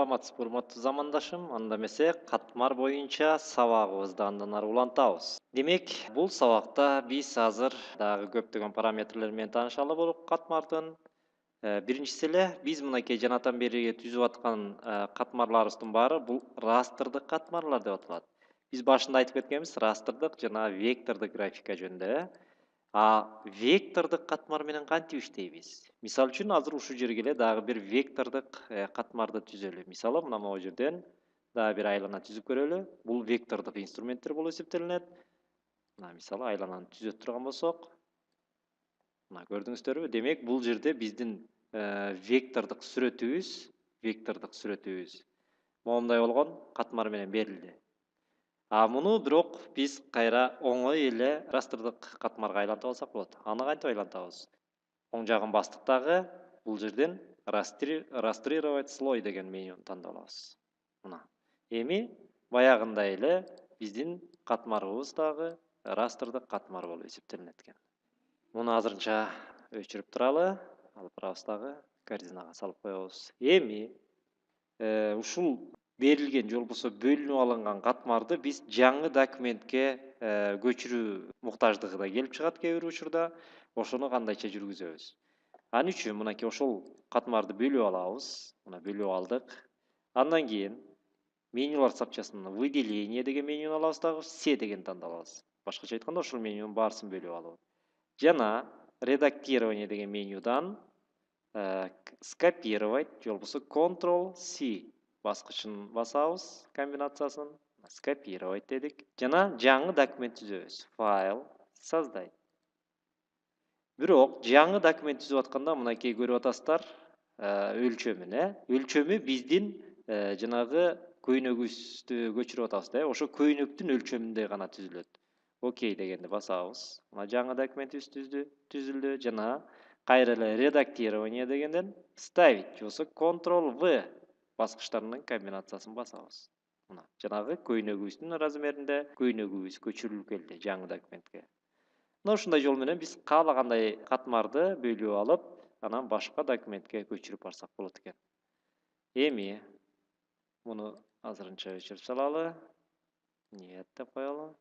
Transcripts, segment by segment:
Саламатсызбы, урматтуу замандашым. Анда эмесе катмар боюнча сабагыбызды андан ары улантабыз. Демек, бул сабакта биз азыр дагы көптөгөн параметрлер менен таанышалы болуп катмардын. Биринчиси эле биз мынакей жанатан бери түзүп аткан катмарларыбыздын баары бул растырдык катмарлар деп аталат. Биз башында айтып кеткенбиз растырдык жана вектордук графика жөнүндө. Вектордук катмар менен кантип иштейбиз? Мисалы үчүн азыр ушул жерге эле дагы бир вектордук катмарды түзөлү. Мисалы мына могу жерден дагы бир айлана түзүп көрөлү. Бул вектордук инструменттер болуп эсептелинет. Мына мисалы айлананы түзө турган болсок, мына көрдүңүздөрбү? Демек, бул жерде биздин вектордук сүрөтүбүз момундай болгон катмар менен берилди. Муну бирок биз кайра оңой эле растырдык катмарга айлантып алсак болот. Аны кантип айлантабыз? Оң жагын бастык дагы бул жерден растрировать слой деген менюну тандап алабыз. Мына. Эми баягындай эле биздин катмарыбыз дагы растырдык катмар болуп эсептелинет экен. Муну азырынча өчүрүп туралы, алып барабыз дагы корзинага салып коебуз. Эми ушул берилген же болбосо бөлүнүп алынган катмарды биз жаңы документке көчүрүү муктаждыгы да келип чыгат кээ бир учурда. Ошону кандайча жүргүзөбүз? Ал үчүн мынакей ошол катмарды бөлүп алабыз. Мына бөлүп алдык. Андан кийин менюлар сапчасынан выделение деген менюну алабыз дагы, все деген тандалабыз. Башкача айтканда ошол менюнун баарысын бөлүп алуу. Жана редактирование деген менюдан скопировать же болбосо Ctrl+C баскычын басабыз, комбинациясын. Скопировать дедик. Жана жаңы документ түзөбүз. Файл, создать. Бирок жаңы документ түзүп атканда мынакей көрүп атасыздар, өлчөмүн, өлчөмү биздин жанагы көйнөгүбүздү көчүрүп атабыз да, ошо көйнөктүн өлчөмүндө гана түзүлөт. Окей дегенди басабыз. Мына жаңы документибиз түзүлдү жана кайра эле редактирование дегенден ставить же болбосо Ctrl+V баскычтарынын комбинациясын басабыз. Мына жанагы көйнөгүбүздүн размеринде көйнөгүбүз көчүрүлүп келди жаңы документке. Мына ушундай жол менен биз каалагандай катмарды бөлүп алып, анан башка документке көчүрүп барсак болот экен. Эми муну азырынча өчүрүп салалы. Нет деп коелу.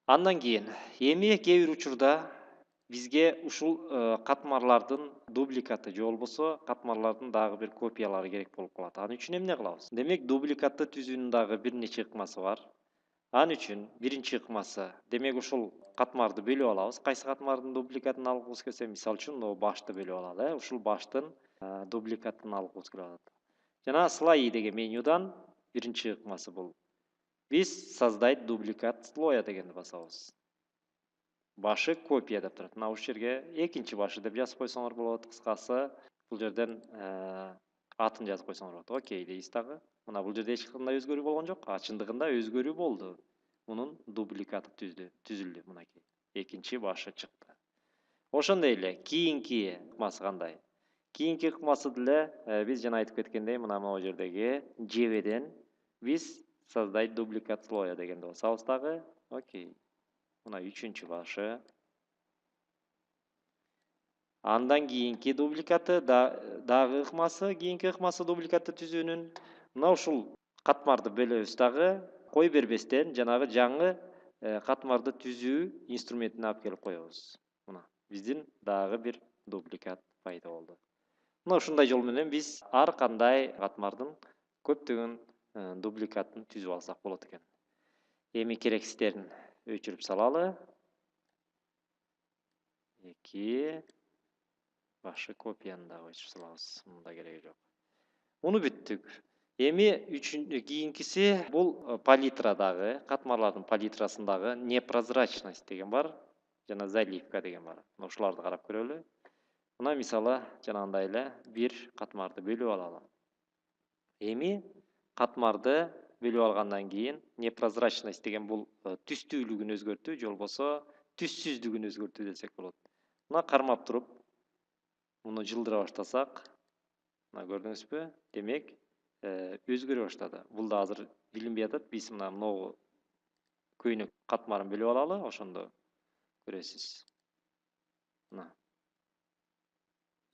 Андан кийин эми кээ бир учурда бизге ушул катмарлардын дубликаты же болбосо катмарлардын дагы бир копиялары керек болуп калат. Ал үчүн эмне кылабыз? Демек, дубликатты түзүүнүн дагы бир нече ыкмасы бар. Ал үчүн биринчи ыкмасы, демек ушул катмарды бөлүп алабыз. Кайсы катмардын дубликатын алгыбыз келсе, мисалы үчүн могу башты бөлүп алалы, ушул баштын дубликатын алгыбыз келип атат. Жана слои деген менюдан биринчи ыкмасы бул. Биз создать дубликат слоя дегенди басабыз. Башы копия деп турат. Мына ушул жерге экинчи башы деп жазып койсоңор болот. Кыскасы, бул жерден атын жазып койсоңор болот. Окей дейбиз дагы. Мына бул жерде эч кандай өзгөрүү болгон жок. Чындыгында өзгөрүү болду. Мунун дубликаты түзүлдү мынакей. Экинчи башы чыкты. Ошондой эле кийинки ыкмасы кандай? Кийинки ыкмасы деле биз жана айтып кеткендей, мына могу жердеги жебеден биз создать дубликат слоя дегенди басабыз дагы. Окей. Мына үчүнчү башы. Андан кийинки дубликаты дагы ыкмасы, кийинки ыкмасы дубликатты түзүүнүн. Мына ушул катмарды бөлөбүз дагы, кой бербестен жанагы жаңы катмарды түзүү инструментине алып келип коебуз. Мына биздин дагы бир дубликат пайда болду. Мына ушундай жол менен биз ар кандай катмардын көптөгөн дубликатын түзүп алсак болот экен. Эми керексиздерин өчүрүп салалы. 2 башы копияны да өчүрүп салабыз. Мында кереги жок. Муну бүттүк. Эми кийинкиси бул палитрадагы, катмарлардын палитрасындагы непрозрачность деген бар, жана заливка деген бар. Мына ушуларды карап көрөлү. Мына мисалы жанагындай эле бир катмарды бөлүп алалы. Эми катмарды бөлүп алгандан кийин непрозрачность деген бул түстүүлүгүн өзгөртүү же болбосо түссүздүгүн өзгөртүү десек болот. Мына кармап туруп муну жылдыра баштасак, мына көрдүңүзбү? Демек, өзгөрө баштады. Бул да азыр билинбей атат. Биз мына могу көйнөк катмарын бөлүп алалы, ошондо көрөсүз. Мына.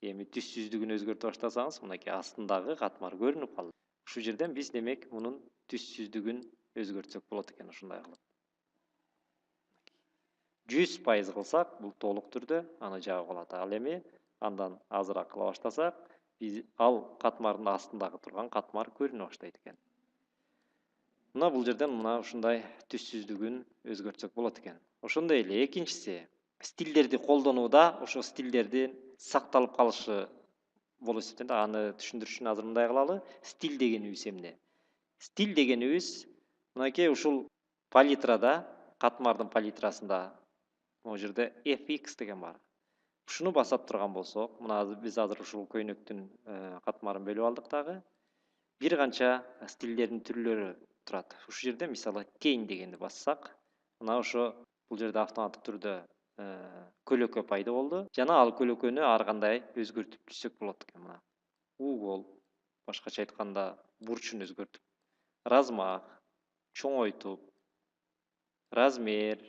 Эми түссүздүгүн өзгөртө баштасаңыз, мынакей астындагы катмар көрүнүп калды. Ушул жерден биз демек мунун түссүздүгүн өзгөртсөк болот экен ушундай кылып. 100% кылсак, бул толук түрдө аны жаап алат. Ал эми андан азыраак кыла баштасак, биз ал катмардын астындагы турган катмар көрүнө баштайт экен. Мына бул жерден мына ушундай түссүздүгүн өзгөртсөк болот экен. Ошондой эле экинчиси, стилдерди колдонууда ошо стилдердин сакталып калышы болуп эсептелет. Аны түшүндүрүш үчүн азыр мындай кылалы. Стиль дегенибиз эмне? Стиль дегенибиз мынакей ушул палитрада, катмардын палитрасында могу жерде FX деген бар. Ушуну басат турган болсок, мына биз азыр ушул көйнөктүн катмарын бөлүп алдык дагы. Бир канча стилдердин түрлөрү турат. Ушул жерде мисалы тень дегенди бассак, мына ошо бул жерде автоматтык түрдө көлөкө пайда болду. Жана ал көлөкөнү ар кандай өзгөртүп түзсөк болот экен мына. Угол, башкача айтканда бурчун өзгөртүп, размах, чоңойтуп, размер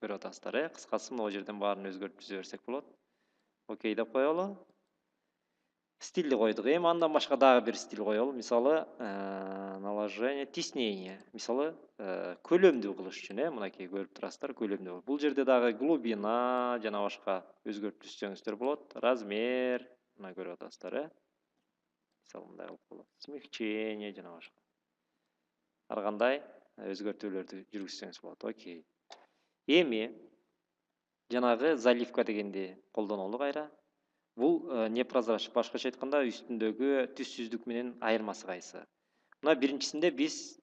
көрүп атасыздар, кыскасы могу жерден баарын өзгөртүп түзө берсек болот. Окей деп коелу. Стилди койдук. Эми андан башка дагы бир стиль коелу. Мисалы, наложение, тиснение. Мисалы, көлөмдүү кылыш үчүн, мынакей көрүп турасыздар, көлөмдүү. Бул жерде дагы глубина жана башка өзгөртүп түзсөңүздөр болот. Размер, мына көрүп атасыздар, Мисалы, мындай кылып болот. Смягчение жана башка. Ар кандай өзгөртүүлөрдү жүргүзсөңүз болот. Окей. Эми жанагы заливка дегенди колдонолу кайра. Бул непрозрачный, башкача айтканда үстүндөгү түссүздүк менен айырмасы кайсы? Мына биринчисинде биз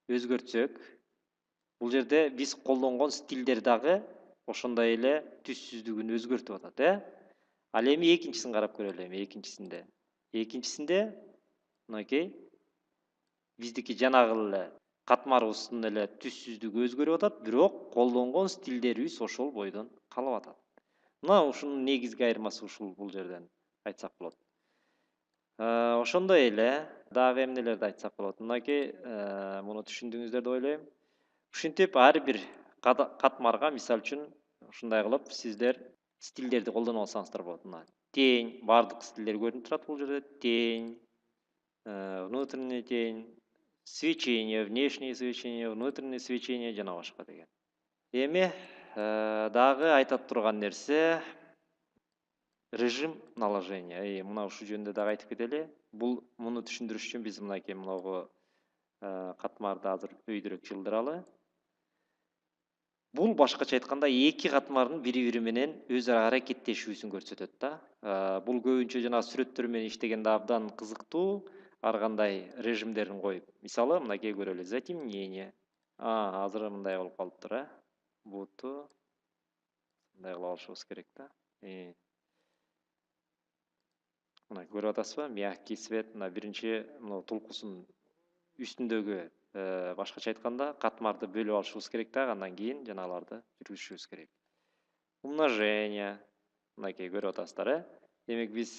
өзгөртсөк, бул жерде биз колдонгон стилдер дагы ошондой эле түссүздүгүн өзгөртүп атат, Ал эми экинчисин карап көрөлү эми экинчисинде. Экинчисинде мынакей биздики жанагы эле катмарыбыздын эле түссүздүгү өзгөрүп атат, бирок колдонгон стилдерибиз ошол бойдон калып атат. Мына ушунун негизги айырмасы ушул бул жерден айтсак болот. Ошондой эле дагы эмнелерди айтсак болот. Мынакей муну түшүндүңүздөр деп ойлойм. Ушинтип ар бир катмарга мисал үчүн ушундай кылып сиздер стилдерди колдонуп алсаңыздар болот. Мына тень, бардык стилдер көрүнүп турат бул жерде. Тень, внутренняя тень, свечение, внешнее свечение, внутреннее свечение жана башка деген. Эми дагы айтат турган нерсе режим наложения. Мына ушул жөнүндө дагы айтып кетели. Муну түшүндүрүш үчүн биз мынакей могу катмарды азыр өйдөрөөк жылдыралы. Бул башкача айтканда эки катмардын бири-бири менен өз ара аракеттешүүсүн көрсөтөт да. Бул көбүнчө жана сүрөттөр менен иштегенде абдан кызыктуу, ар кандай режимдерин коюп. Мисалы, мынакей көрөлү. Затемнение. Азыр мындай болуп калыптыр, Буту мындай кылып алышыбыз керек да. Мына көрүп атасызбы? Мягкий свет. Мына биринчи мына тулкусунун үстүндөгү башкача айтканда катмарды бөлүп алышыбыз керек да, андан кийин жанагыларды жүргүзүшүбүз керек. Умножение. Мынакей көрүп атасыздар, Демек биз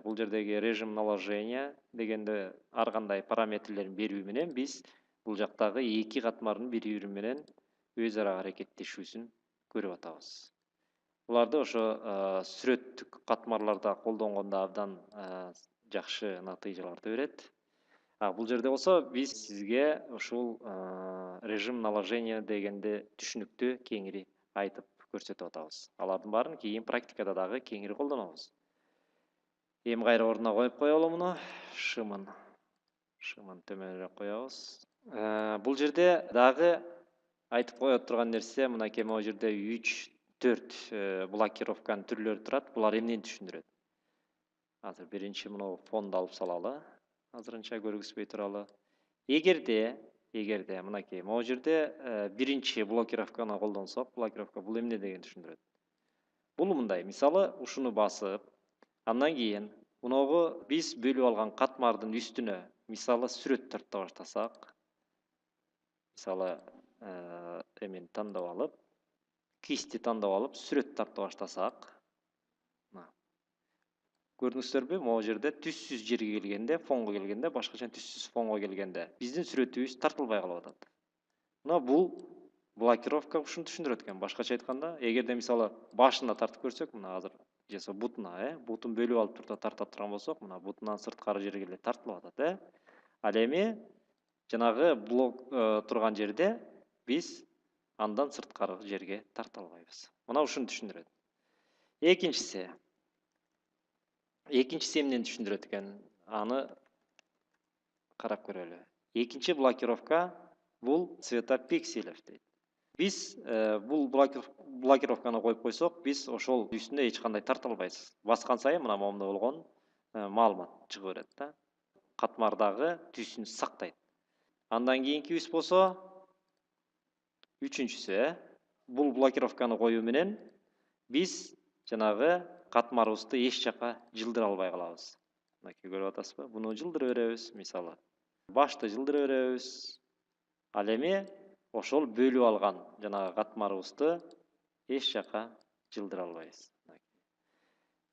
бул жердеги режим наложения дегенде ар кандай параметрлерин берүү менен биз бул жактагы эки катмардын бири-бири менен өз ара аракеттешүүсүн көрүп атабыз. Буларды ошо сүрөттүк катмарларда колдонгондо абдан жакшы натыйжаларды берет. Бул жерде болсо биз сизге ушул режим наложения дегенди түшүнүктүү кеңири айтып көрсөтүп атабыз. Алардын баарын кийин практикада дагы кеңири колдонобуз. Эми кайра ордуна коюп коелу муну. Шымын төмөнүрөөк коебуз. Бул жерде дагы айтып кое турган нерсе, мынакей могу жерде 3-4 блокировканын түрлөрү турат. Булар эмнени түшүндүрөт? Азыр биринчи муну фонду алып салалы. Азырынча көргүзбөй туралы. Эгерде мынакей могу жерде биринчи блокировканы колдонсок, блокировка бул эмне деген түшүндүрөт? Бул мындай, мисалы, ушуну басып, андан кийин муногу биз бөлүп алган катмардын үстүнө, мисалы, сүрөт тарта баштасак, мисалы, эмени тандап алып, кисти тандап алып, сүрөт тарта баштасак, көрдүңүздөрбү, могу жерде түссүз жерге келгенде, фонго келгенде, башкача түссүз фонго келгенде биздин сүрөтүбүз тартылбай калып атат. Мына бул блокировка ушуну түшүндүрөт экен. Башкача айтканда, эгерде мисалы башына тартып көрсөк, мына азыр же бутуна, бутун бөлүп алып туруп тарта турган болсок, мына бутунан сырткары жерге эле тартылып атат, Ал эми жанагы блок турган жерде биз андан сырткары жерге тарта албайбыз. Мына ушуну түшүндүрөт. Экинчиси эмнени түшүндүрөт экен? Аны карап көрөлү. Экинчи блокировка бул цветопикселев дейт. Биз бул блокировканы коюп койсок, биз ошол үстүнө эч кандай тарта албайбыз. Баскан сайын мына момунда болгон маалымат чыга берет да. Катмардагы түсүн сактайт. Андан кийинкибиз болсо, үчүнчүсү, бул блокировканы коюу менен биз жанагы катмарыбызды эч жака жылдыра албай калабыз. Мынакей көрүп атасызбы? Буну жылдыра беребиз, мисалы. Башты жылдыра беребиз. Ал эми ошол бөлүп алган жанагы катмарыбызды эч жака жылдыра албайбыз.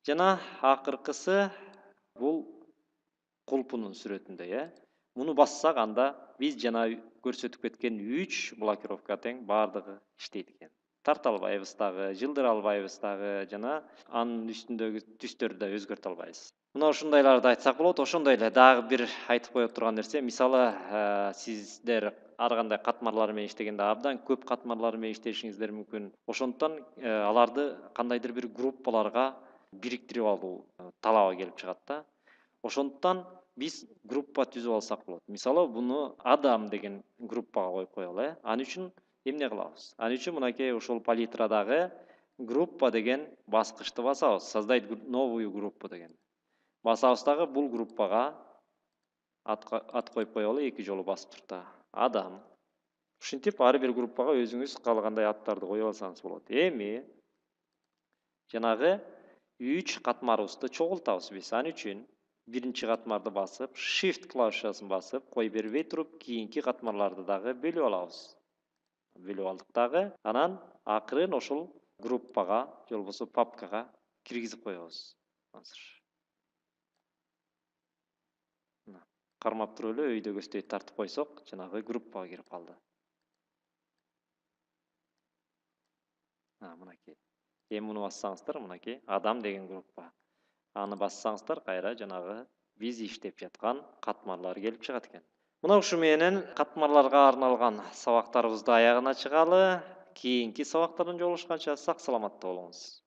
Жана акыркысы бул кулпунун сүрөтүндө, Муну бассак, анда биз жана көрсөтүп кеткен 3 блокировка тең бардыгы иштейт экен. Тарта албайбыз дагы, жылдыра албайбыз дагы, жана анын үстүндөгү түстөрдү да өзгөртө албайбыз. Мына ушундайларды айтсак болот. Ошондой эле дагы бир айтып кое турган нерсе, мисалы, сиздер ар кандай катмарлар менен иштегенде абдан көп катмарлар менен иштешиңиздер мүмкүн. Ошондуктан аларды кандайдыр бир группаларга бириктирип алуу талабы келип чыгат да. Ошондуктан биз группа түзүп алсак болот. Мисалы, буну Адам деген группага коюп коелу, Ал үчүн эмне кылабыз? Ал үчүн мынакей ушул палитрадагы группа деген баскычты басабыз. Создать новую группу деген. Басабыз дагы бул группага ат коюп коелу, 2 жолу басып туруп та. Адам. Ушинтип ар бир группага өзүңүз каалагандай аттарды кое алсаңыз болот. Эми жанагы 3 катмарыбызды чогултабыз биз. Ал үчүн биринчи катмарды басып, Shift клавишасын басып, кой бербей туруп, кийинки катмарларды дагы бөлүп алабыз. Бөлүп алдык дагы, анан акырын ошол группага, же болбосо папкага киргизип коебуз. Азыр. Кармап туруп эле өйдө көздөй тартып койсок, жанагы группага кирип калды. Мынакей. Эми муну бассаңыздар, мынакей Адам деген группа. Аны бассаңыздар, кайра жанагы биз иштеп жаткан катмарлар келип чыгат экен. Мына ушу менен катмарларга арналган сабактарыбызды аягына чыгалы. Кийинки сабактардан жолугушканча сак саламатта болуңуз.